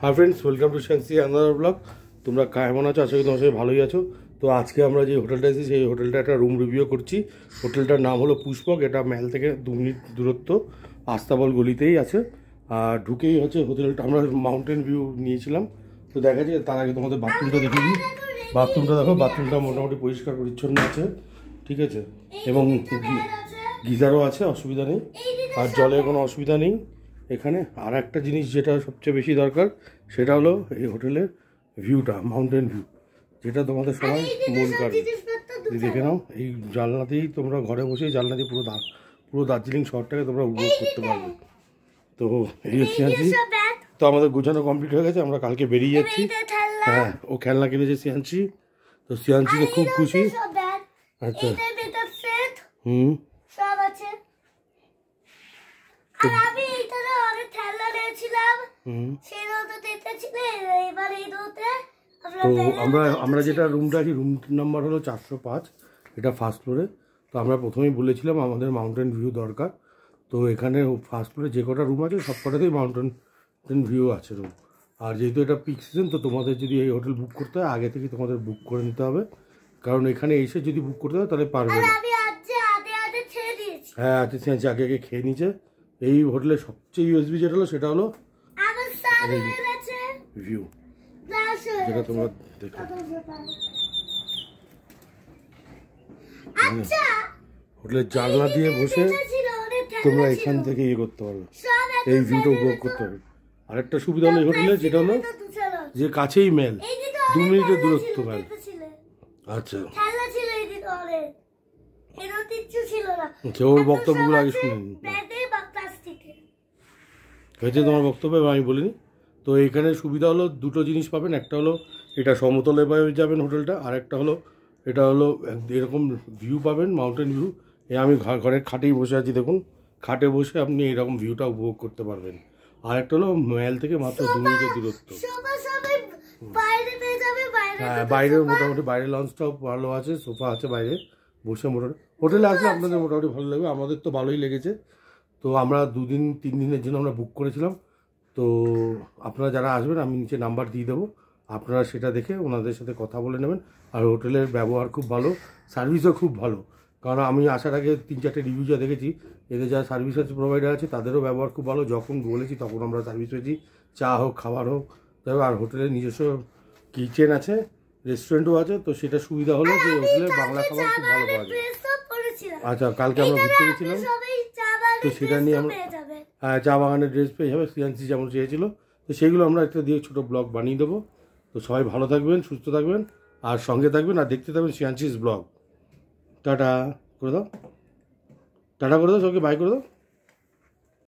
High friends welcome to Shanshi another blog. তোমরা কেমন আছো? আশা করি তোমার সবাই ভালোই আছো। তো আজকে আমরা যে হোটেলটা এসেছি সেই হোটেলটা একটা রুম রিভিউ করছি। হোটেলটার নাম হলো পুষ্পক। এটা ম্যাল থেকে 2 মিনিট দূরত্ব, আস্তাবল গলিতেই আছে। আর ঢুকেই হচ্ছে হোটেলটা, আমরা মাউন্টেন ভিউ নিয়েছিলাম। তো দেখা যায় তার আগে তোমাদের বাথরুমটা দেখে দিই। বাথরুমটা দেখো, বাথরুমটা মোটামুটি পরিষ্কার পরিচ্ছন্ন আছে, ঠিক আছে, এবং গিজারও আছে, অসুবিধা নেই। আর জলের কোনো অসুবিধা নেই এখানে। আর একটা জিনিস যেটা সবচেয়ে বেশি দরকার সেটা হলো এই হোটেলের ভিউটা, মাউন্টেন ভিউ, যেটা তোমাদের সবাই মন কাড়বে। দেখে নাও, এই জানলাতেই তোমরা ঘরে বসেই জানলা দিয়ে পুরো দার্জিলিং শহরটাকে তোমরা উপভোগ করতে পারবে। তো এই হচ্ছে সিয়ানসি। তো আমাদের গোছানো কমপ্লিট হয়ে গেছে, আমরা কালকে বেরিয়ে যাচ্ছি। হ্যাঁ, ও খেলনা কিনেছে সিয়ানসি। তো সিয়ানসি তো খুব খুশি। আচ্ছা, তো আমরা যেটা রুমটা আছি, রুম নাম্বার হলো 405, এটা ফার্স্ট ফ্লোরে। তো আমরা প্রথমেই বলেছিলাম আমাদের মাউন্টেন ভিউ দরকার। তো এখানে ফার্স্ট ফ্লোরে যে কটা রুম আছে সব কটাতেই মাউন্টেন ভিউ আছে রুম। আর যেহেতু এটা পিক সিজন, তো তোমাদের যদি এই হোটেল বুক করতে হয় আগে থেকে তোমাদের বুক করে নিতে হবে, কারণ এখানে এসে যদি বুক করতে হয় তাহলে পারবে না। হ্যাঁ, আচ্ছা, আগে খেয়ে নিচ্ছে। এই হোটেলের সবচেয়ে ইউএসবি যেটা হলো সেটা হলো ভিউ, যেটা তোমরা দেখো। হোটেলের জানলা দিয়ে বসে তোমরা এখান থেকে ইয়ে করতে পারবে, এই ভিউটা উপভোগ করতে হবে। আরেকটা সুবিধা হলো এই হোটেলে, যেটা হলো যে কাছেই মেল, 2 মিনিটের দূরত্ব মেল। আচ্ছা, ওর বক্তব্যগুলো আগে শুনে হয়েছে, তোমার বক্তব্য আমি বলিনি। তো এখানে সুবিধা হলো দুটো জিনিস পাবেন। একটা হলো এটা সমতলে যাবেন হোটেলটা, আর একটা হলো এটা হলো এরকম ভিউ পাবেন, মাউন্টেন ভিউ। আমি ঘরের খাটেই বসে আছি, দেখুন, খাটে বসে আপনি এরকম ভিউটা উপভোগ করতে পারবেন। আর একটা হলো ম্যাল থেকে মাত্র 2 মিনিটের দূরত্ব। হ্যাঁ, বাইরেও মোটামুটি বাইরের লঞ্চটাও ভালো আছে, সোফা আছে বাইরে বসে। মোটামুটি হোটেলে আসলে আপনাদের মোটামুটি ভালো লাগবে, আমাদের তো ভালোই লেগেছে। তো আমরা 2-3 দিনের জন্য আমরা বুক করেছিলাম। তো আপনারা যারা আসবেন আমি নিচে নাম্বার দিয়ে দেবো, আপনারা সেটা দেখে ওনাদের সাথে কথা বলে নেবেন। আর হোটেলের ব্যবহার খুব ভালো, সার্ভিসও খুব ভালো। কারণ আমি আসার আগে 3-4টে রিভিউ যা দেখেছি, এদের যারা সার্ভিস প্রোভাইডার আছে তাদেরও ব্যবহার খুব ভালো। যখন বলেছি তখন আমরা সার্ভিস পেয়েছি, চা হোক, খাবার হোক। আর হোটেলের নিজস্ব কিচেন আছে, রেস্টুরেন্টও আছে। তো সেটা সুবিধা হলো যে হোটেলে বাংলা খাবার খুব ভালো পাওয়া যায়। আচ্ছা, কালকে আমরা ঘুরতে গেছিলাম, তো সেটা নিয়ে আমরা, হ্যাঁ, চা বাগানের ড্রেস পেয়ে যাবে, সিয়ানসি যেমন চেয়েছিল। তো সেইগুলো আমরা একটা দিয়ে ছোটো ব্লগ বানিয়ে দেবো। তো সবাই ভালো থাকবেন, সুস্থ থাকবেন, আর সঙ্গে থাকবেন, আর দেখতে থাকবেন সিয়ানসিস ব্লগ। টাটা করে দাও, টাটা করে দাও, সবাইকে বাই করে দাও।